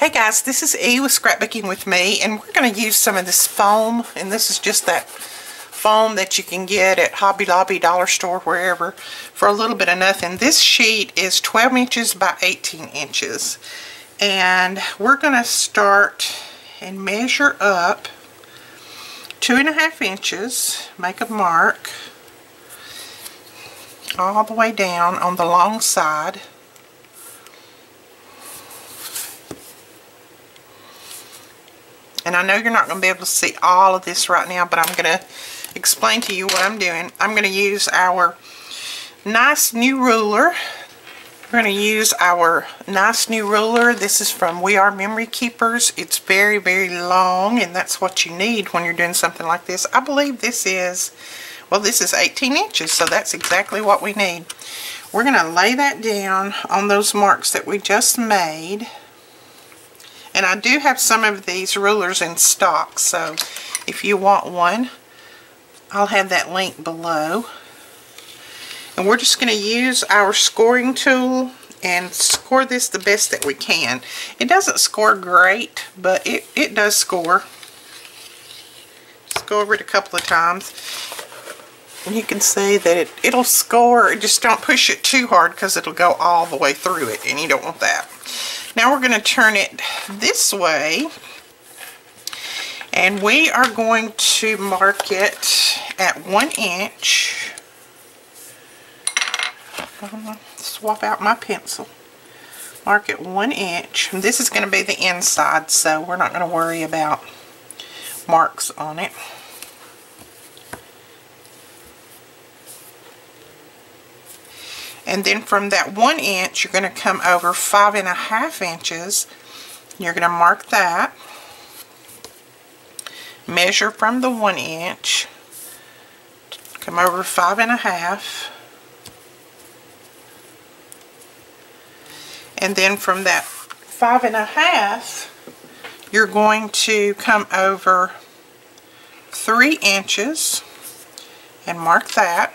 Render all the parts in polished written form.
Hey guys, this is E with Scrapbooking with me, and we're going to use some of this foam, and this is just that foam that you can get at Hobby Lobby, Dollar Store, wherever, for a little bit of nothing. This sheet is 12 inches by 18 inches, and we're going to start and measure up 2.5 inches, make a mark all the way down on the long side. And I know you're not going to be able to see all of this right now, but I'm going to explain to you what I'm doing. I'm going to use our nice new ruler. We're going to use our nice new ruler. This is from We Are Memory Keepers. It's very, very long, and that's what you need when you're doing something like this. I believe this is, well, this is 18 inches, so that's exactly what we need. We're going to lay that down on those marks that we just made. And I do have some of these rulers in stock, so if you want one, I'll have that link below. And we're just going to use our scoring tool and score this the best that we can. It doesn't score great, but it does score. Just go over it a couple of times. And you can see that it'll score. Just don't push it too hard because it'll go all the way through it, and you don't want that. Now we're going to turn it this way, and we are going to mark it at 1 inch. Swap out my pencil. Mark it 1 inch. And this is going to be the inside, so we're not going to worry about marks on it. And then from that 1 inch, you're going to come over 5.5 inches. You're going to mark that. Measure from the 1 inch. Come over 5.5. And then from that 5.5, you're going to come over 3 inches and mark that.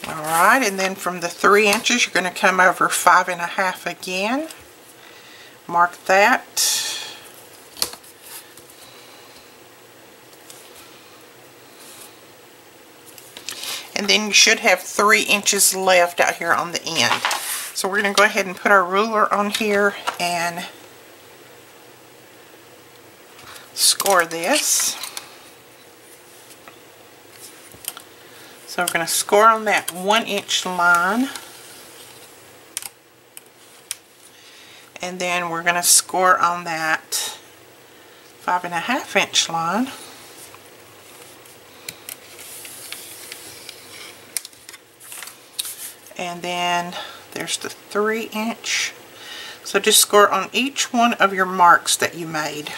Alright, and then from the 3 inches, you're going to come over 5.5 again. Mark that. And then you should have 3 inches left out here on the end. So we're going to go ahead and put our ruler on here and score this. So we're going to score on that 1 inch line. And then we're going to score on that 5.5 inch line. And then there's the 3 inch. So just score on each one of your marks that you made.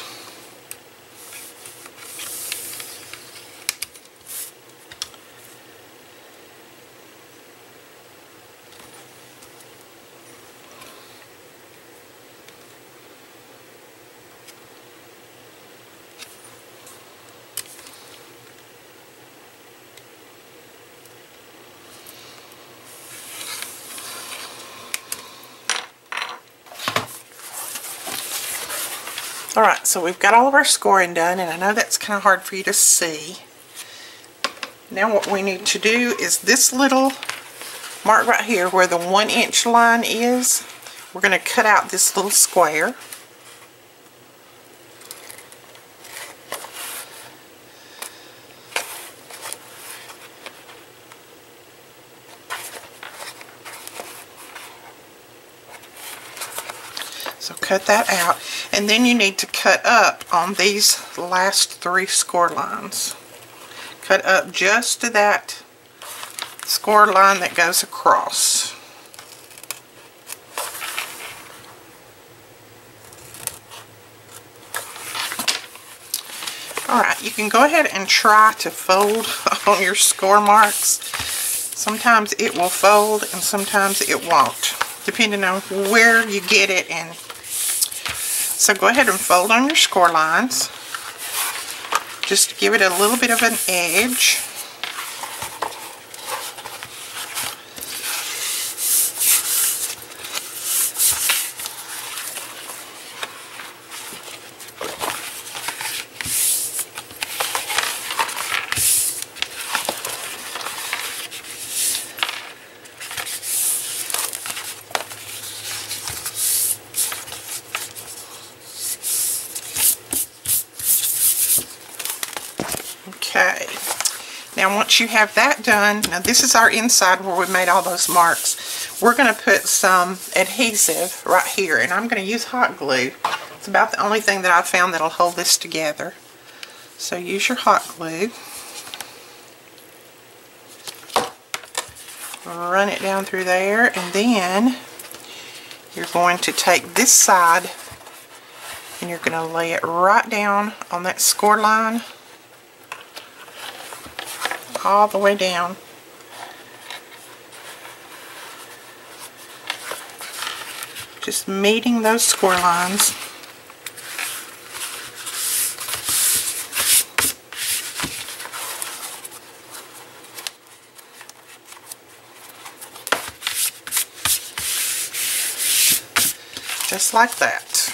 Alright, so we've got all of our scoring done, and I know that's kind of hard for you to see. Now what we need to do is this little mark right here where the 1 inch line is, we're going to cut out this little square. So cut that out, and then you need to cut up on these last 3 score lines. Cut up just to that score line that goes across. Alright, you can go ahead and try to fold on your score marks. Sometimes it will fold and sometimes it won't, depending on where you get it. And so go ahead and fold on your score lines. just to give it a little bit of an edge. Okay, now once you have that done, now this is our inside where we made all those marks. We're going to put some adhesive right here, and I'm going to use hot glue. It's about the only thing that I've found that'll hold this together. So use your hot glue. Run it down through there, and then you're going to take this side and you're going to lay it right down on that score line, all the way down. Just meeting those score lines. Just like that.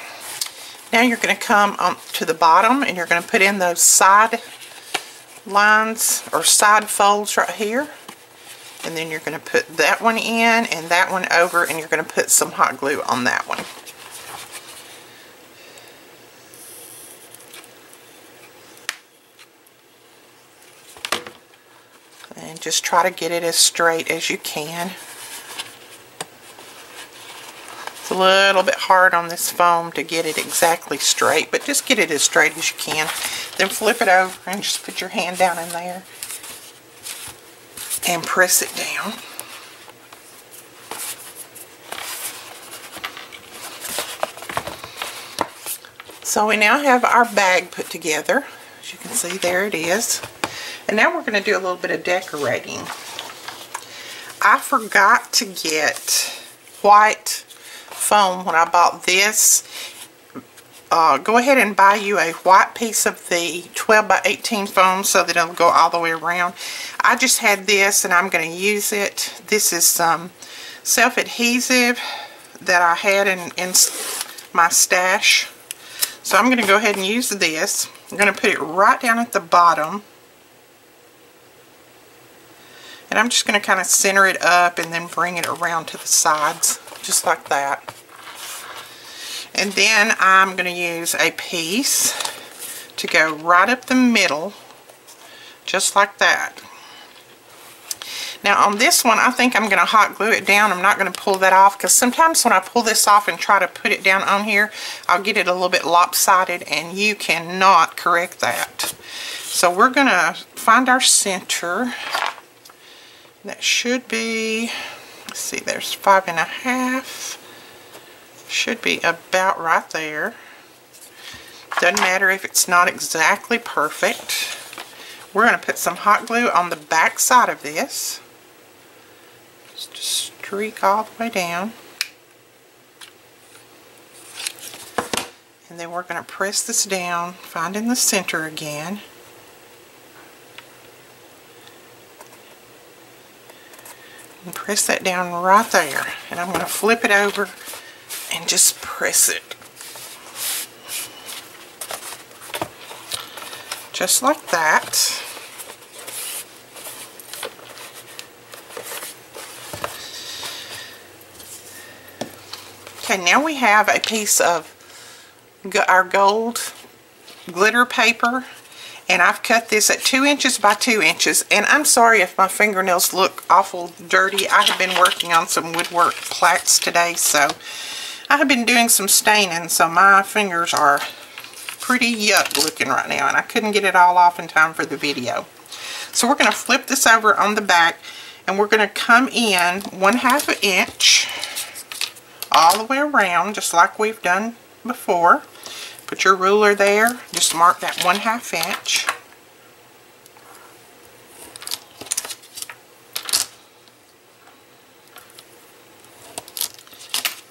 Now you're going to come on to the bottom and you're going to put in those side lines or side folds right here, and then you're going to put that one in and that one over, and you're going to put some hot glue on that one. And just try to get it as straight as you can. It's a little bit hard on this foam to get it exactly straight, but just get it as straight as you can. Then flip it over and just put your hand down in there and press it down. So we now have our bag put together. As you can see, there it is. And now we're going to do a little bit of decorating. I forgot to get white foam when I bought this. Go ahead and buy you a white piece of the 12 by 18 foam so that it'll go all the way around. I just had this and I'm going to use it. This is some self-adhesive that I had in my stash. So I'm going to go ahead and use this. I'm going to put it right down at the bottom. And I'm just going to kind of center it up and then bring it around to the sides, just like that. And then I'm going to use a piece to go right up the middle, just like that. Now on this one, I think I'm going to hot glue it down. I'm not going to pull that off, because sometimes when I pull this off and try to put it down on here, I'll get it a little bit lopsided, and you cannot correct that. So we're going to find our center. That should be, let's see, there's 5.5. Should be about right there. Doesn't matter if it's not exactly perfect. We're going to put some hot glue on the back side of this. Just a streak all the way down. And then we're going to press this down, finding the center again. And press that down right there. And I'm going to flip it over and just press it. Just like that. Okay, now we have a piece of our gold glitter paper, and I've cut this at 2 inches by 2 inches, and I'm sorry if my fingernails look awful dirty. I have been working on some woodwork plaques today, so I have been doing some staining, so my fingers are pretty yuck looking right now, and I couldn't get it all off in time for the video. So we're going to flip this over on the back, and we're going to come in 1/2 inch all the way around, just like we've done before. Put your ruler there, just mark that 1/2 inch.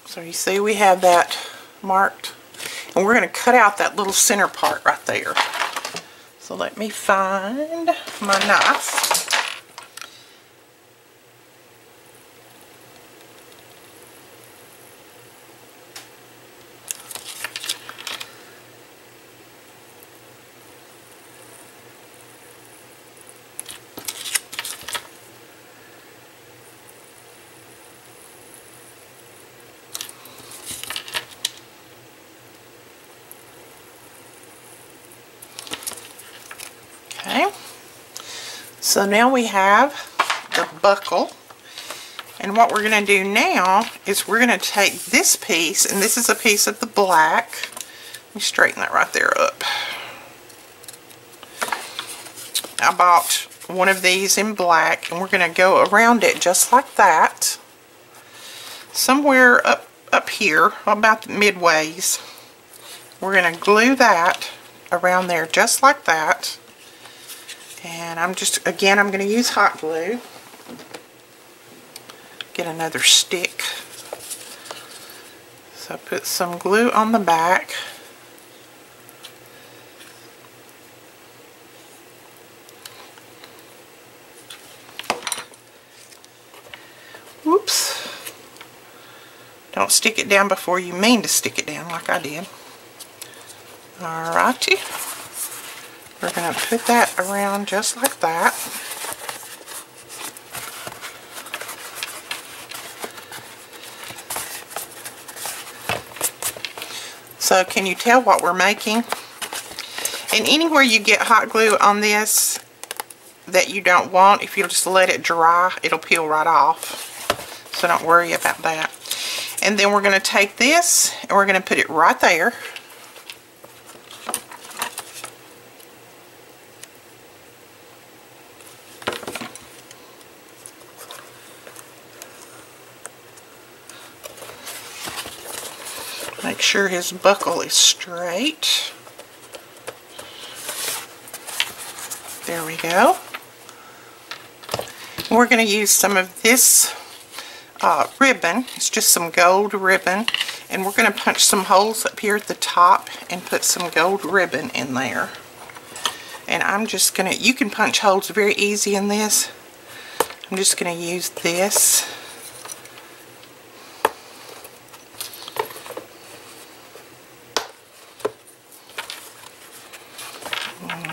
So you see we have that marked, and we're going to cut out that little center part right there. So let me find my knife. Okay, so now we have the buckle, and what we're going to do now is we're going to take this piece, and this is a piece of the black. Let me straighten that right there up. I bought one of these in black, and we're going to go around it just like that, somewhere up here, about the midways. We're going to glue that around there just like that. And I'm going to use hot glue. Get another stick. So put some glue on the back. Whoops. Don't stick it down before you mean to stick it down like I did. Alrighty. We're going to put that around just like that. So can you tell what we're making? And anywhere you get hot glue on this that you don't want, if you'll just let it dry, it'll peel right off. So don't worry about that. And then we're going to take this and we're going to put it right there. Make sure his buckle is straight. There we go. We're going to use some of this ribbon. It's just some gold ribbon. And we're going to punch some holes up here at the top and put some gold ribbon in there. And I'm just going to, you can punch holes very easy in this. I'm just going to use this.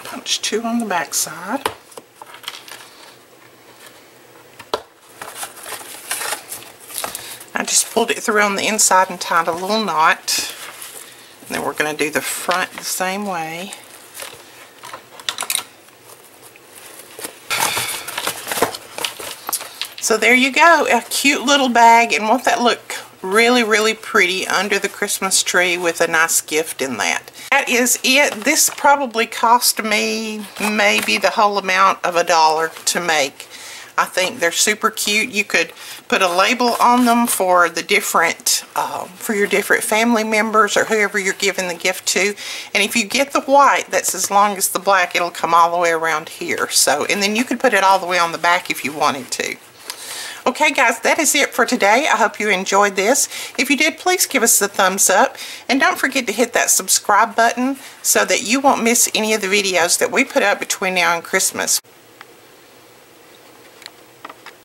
Punch two on the back side. I just pulled it through on the inside and tied a little knot. And then we're going to do the front the same way. So there you go, a cute little bag, and won't that look really, really pretty under the Christmas tree with a nice gift in that. That is it. This probably cost me maybe the whole amount of $1 to make. I think they're super cute. You could put a label on them for the different, for your different family members or whoever you're giving the gift to. And if you get the white that's as long as the black, it'll come all the way around here. So, and then you could put it all the way on the back if you wanted to. Okay guys, that is it for today. I hope you enjoyed this. If you did, please give us a thumbs up. And don't forget to hit that subscribe button so that you won't miss any of the videos that we put up between now and Christmas.